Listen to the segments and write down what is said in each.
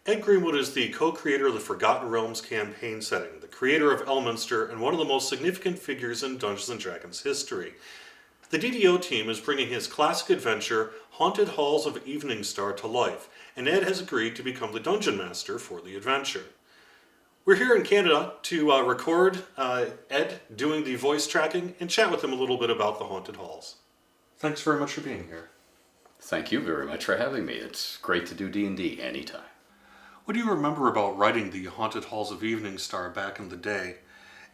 Ed Greenwood is the co-creator of the Forgotten Realms campaign setting, the creator of Elminster, and one of the most significant figures in Dungeons & Dragons history. The DDO team is bringing his classic adventure, Haunted Halls of Eveningstar, to life, and Ed has agreed to become the Dungeon Master for the adventure. We're here in Canada to record Ed doing the voice tracking and chat with him a little bit about the Haunted Halls. Thanks very much for being here. Thank you very much for having me. It's great to do D&D anytime. What do you remember about writing the Haunted Halls of Eveningstar back in the day?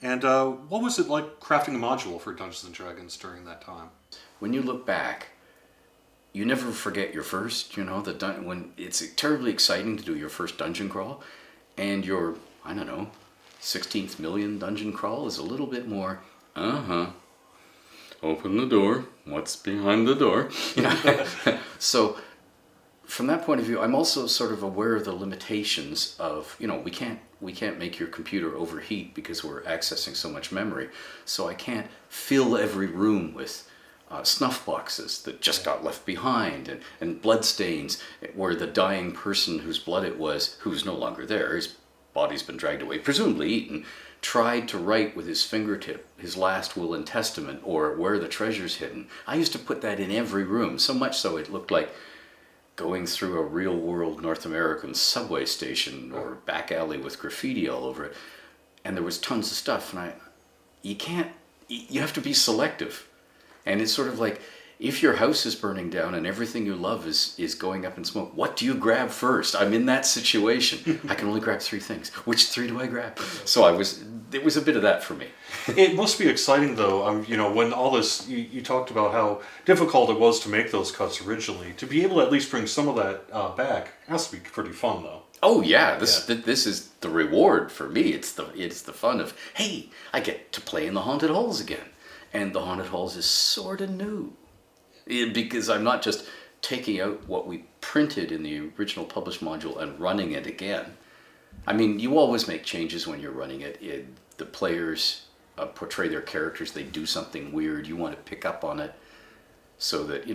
And what was it like crafting a module for Dungeons & Dragons during that time? When you look back, you never forget your first, when it's terribly exciting to do your first dungeon crawl, and your, 16th million dungeon crawl is a little bit more, open the door, what's behind the door? So from that point of view, I'm also sort of aware of the limitations of, we can't make your computer overheat because we're accessing so much memory. So I can't fill every room with snuff boxes that just got left behind and blood stains where the dying person whose blood it was, who's no longer there, his body's been dragged away, presumably eaten, tried to write with his fingertip his last will and testament or where the treasure's hidden. I used to put that in every room, so much so it looked like going through a real-world North American subway station or back alley with graffiti all over it. And there was tons of stuff, and you have to be selective. And it's sort of like, if your house is burning down and everything you love is going up in smoke, what do you grab first? I'm in that situation. I can only grab 3 things. Which 3 do I grab? So it was a bit of that for me. It must be exciting, though, when all this, you talked about how difficult it was to make those cuts originally. To be able to at least bring some of that back has to be pretty fun, though. Oh yeah, this is the reward for me. It's the fun of, hey, I get to play in the Haunted Halls again. And the Haunted Halls is sort of new. Because I'm not just taking out what we printed in the original published module and running it again. I mean, you always make changes when you're running it. The players portray their characters, they do something weird, you want to pick up on it. So that,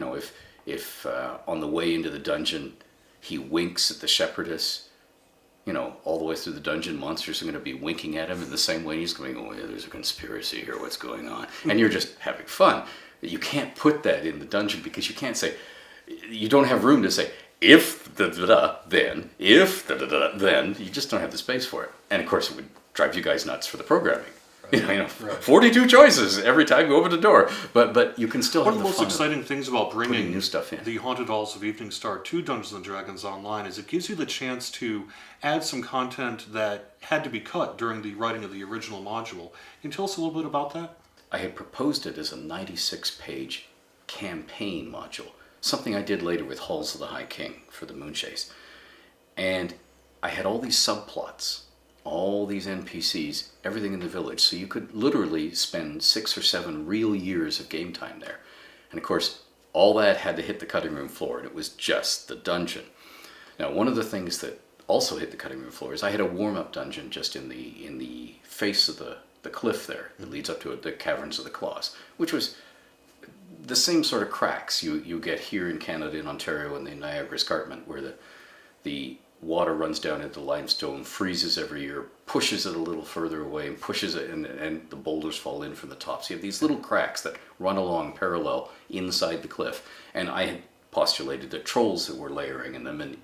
if on the way into the dungeon he winks at the shepherdess, all the way through the dungeon, monsters are going to be winking at him in the same way. He's going, oh yeah, there's a conspiracy here, what's going on? And you're just having fun. You can't put that in the dungeon because you can't say, you don't have room to say, if da-da-da, then, if da-da-da, then. You just don't have the space for it. And of course it would drive you guys nuts for the programming. Right. 42 choices every time you open the door. But you can still have the fun. One of the most exciting things about bringing new stuff in. The Haunted Halls of Eveningstar to Dungeons & Dragons Online is it gives you the chance to add some content that had to be cut during the writing of the original module. Can you tell us a little bit about that? I had proposed it as a 96-page campaign module, something I did later with Halls of the High King for the Moonchase. And I had all these subplots, all these NPCs, everything in the village, so you could literally spend 6 or 7 real years of game time there. And of course, all that had to hit the cutting room floor, and it was just the dungeon. Now, one of the things that also hit the cutting room floor is I had a warm-up dungeon just in the face of the cliff there that leads up to the Caverns of the Claws, which was the same sort of cracks you get here in Canada, in Ontario, in the Niagara Escarpment, where the water runs down into limestone, freezes every year, pushes it a little further away, and pushes it, and the boulders fall in from the top. So you have these little cracks that run along parallel inside the cliff. And I had postulated that trolls that were layering in them and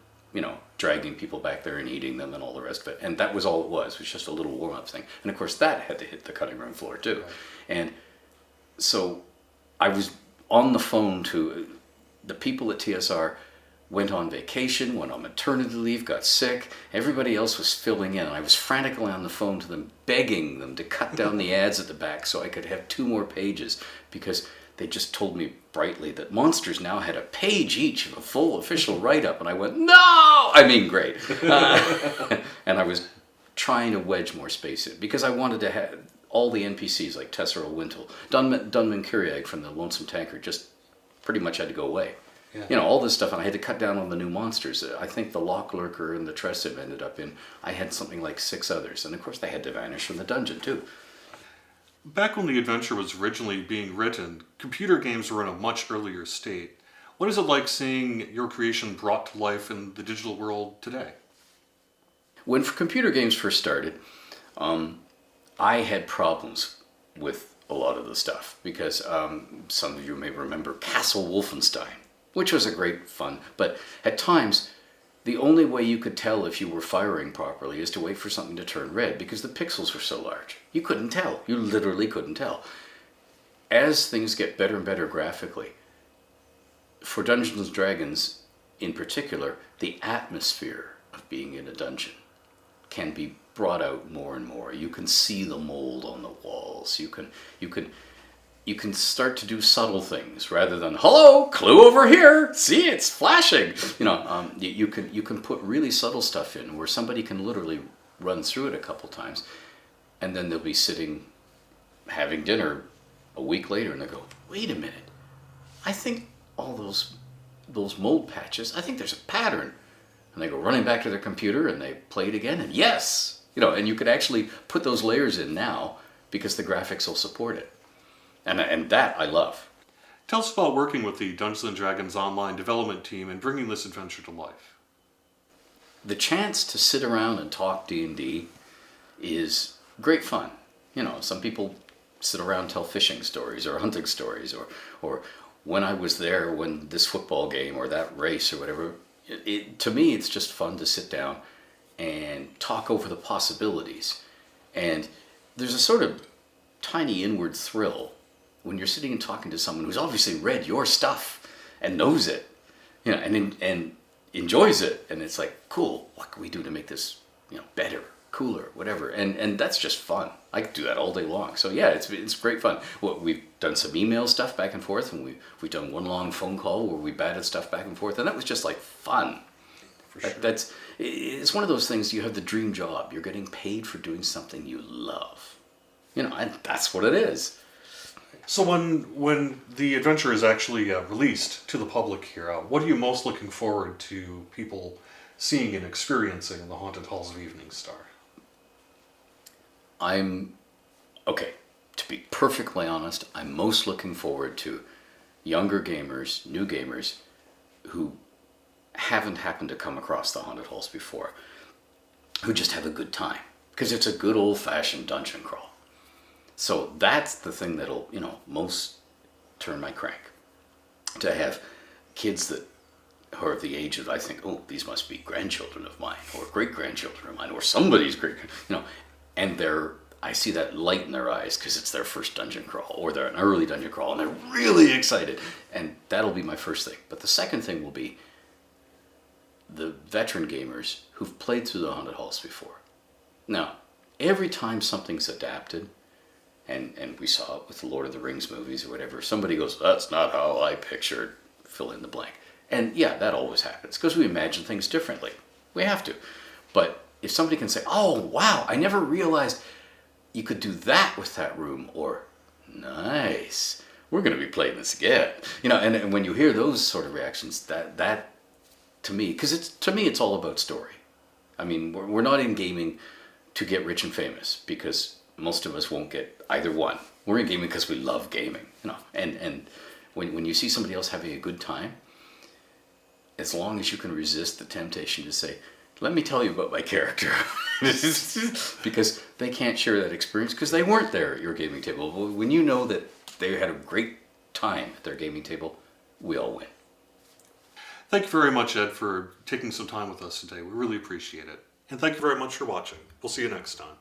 dragging people back there and eating them and all the rest of it. And that was all it was just a little warm-up thing. And of course that had to hit the cutting room floor too. Right. And so I was on the phone to the people at TSR, went on vacation, went on maternity leave, got sick. Everybody else was filling in. And I was frantically on the phone to them, begging them to cut down the ads at the back so I could have 2 more pages, because they just told me brightly that monsters now had a page each of a full official write-up. And I went, no! I mean, great. And I was trying to wedge more space in, because I wanted to have all the NPCs like Tesserel Wintle, Dunman Kyriag from the Lonesome Tanker just pretty much had to go away. Yeah. All this stuff, and I had to cut down on the new monsters. I think the Loch Lurker and the Tressiv ended up in, I had something like 6 others, and of course they had to vanish from the dungeon too. Back when the adventure was originally being written, computer games were in a much earlier state. What is it like seeing your creation brought to life in the digital world today? when computer games first started, I had problems with a lot of the stuff because some of you may remember Castle Wolfenstein, which was a great fun, but at times the only way you could tell if you were firing properly is to wait for something to turn red because the pixels were so large. You couldn't tell. You literally couldn't tell. As things get better and better graphically, for Dungeons & Dragons in particular, the atmosphere of being in a dungeon can be brought out more and more. You can see the mold on the walls. You can start to do subtle things rather than hello, clue over here. See, it's flashing. You can put really subtle stuff in where somebody can literally run through it a couple times, and then they'll be sitting having dinner a week later, and they go, wait a minute, I think all those mold patches, I think there's a pattern. And they go running back to their computer and they play it again, and yes! And you could actually put those layers in now because the graphics will support it. And that I love. Tell us about working with the Dungeons & Dragons online development team and bringing this adventure to life. The chance to sit around and talk D&D is great fun. Some people sit around and tell fishing stories or hunting stories or when I was there when this football game or that race or whatever. To me, it's just fun to sit down and talk over the possibilities. And there's a sort of tiny inward thrill when you're sitting and talking to someone who's obviously read your stuff and knows it, and enjoys it. And it's like, cool, what can we do to make this, better, cooler, whatever. And that's just fun. I could do that all day long. So yeah, it's great fun. We've done some email stuff back and forth, and we've done one long phone call where we batted stuff back and forth, and that was just like fun. For sure. It's one of those things. You have the dream job. You're getting paid for doing something you love. And that's what it is. So when the adventure is actually released to the public here, what are you most looking forward to people seeing and experiencing in the Haunted Halls of Evening Star? To be perfectly honest, I'm most looking forward to younger gamers, new gamers, who haven't happened to come across the Haunted Halls before, who just have a good time, because it's a good old-fashioned dungeon crawl. So that's the thing that'll, most turn my crank. To have kids that are of the age of, I think, oh, these must be grandchildren of mine, or great-grandchildren of mine, or somebody's great, and I see that light in their eyes because it's their first dungeon crawl, or they're an early dungeon crawl, and they're really excited. And that'll be my first thing. But the second thing will be the veteran gamers who've played through the Haunted Halls before. Now, every time something's adapted, and we saw it with the Lord of the Rings movies or whatever, somebody goes, that's not how I pictured, fill in the blank. And yeah, that always happens because we imagine things differently. We have to. But if somebody can say, oh, wow, I never realized you could do that with that room, or nice, we're going to be playing this again. And when you hear those sort of reactions, that to me, because to me it's all about story. I mean, we're not in gaming to get rich and famous, because most of us won't get either one. We're in gaming because we love gaming, And when you see somebody else having a good time, as long as you can resist the temptation to say, let me tell you about my character, because they can't share that experience because they weren't there at your gaming table. But when you know that they had a great time at their gaming table, we all win. Thank you very much, Ed, for taking some time with us today. We really appreciate it. And thank you very much for watching. We'll see you next time.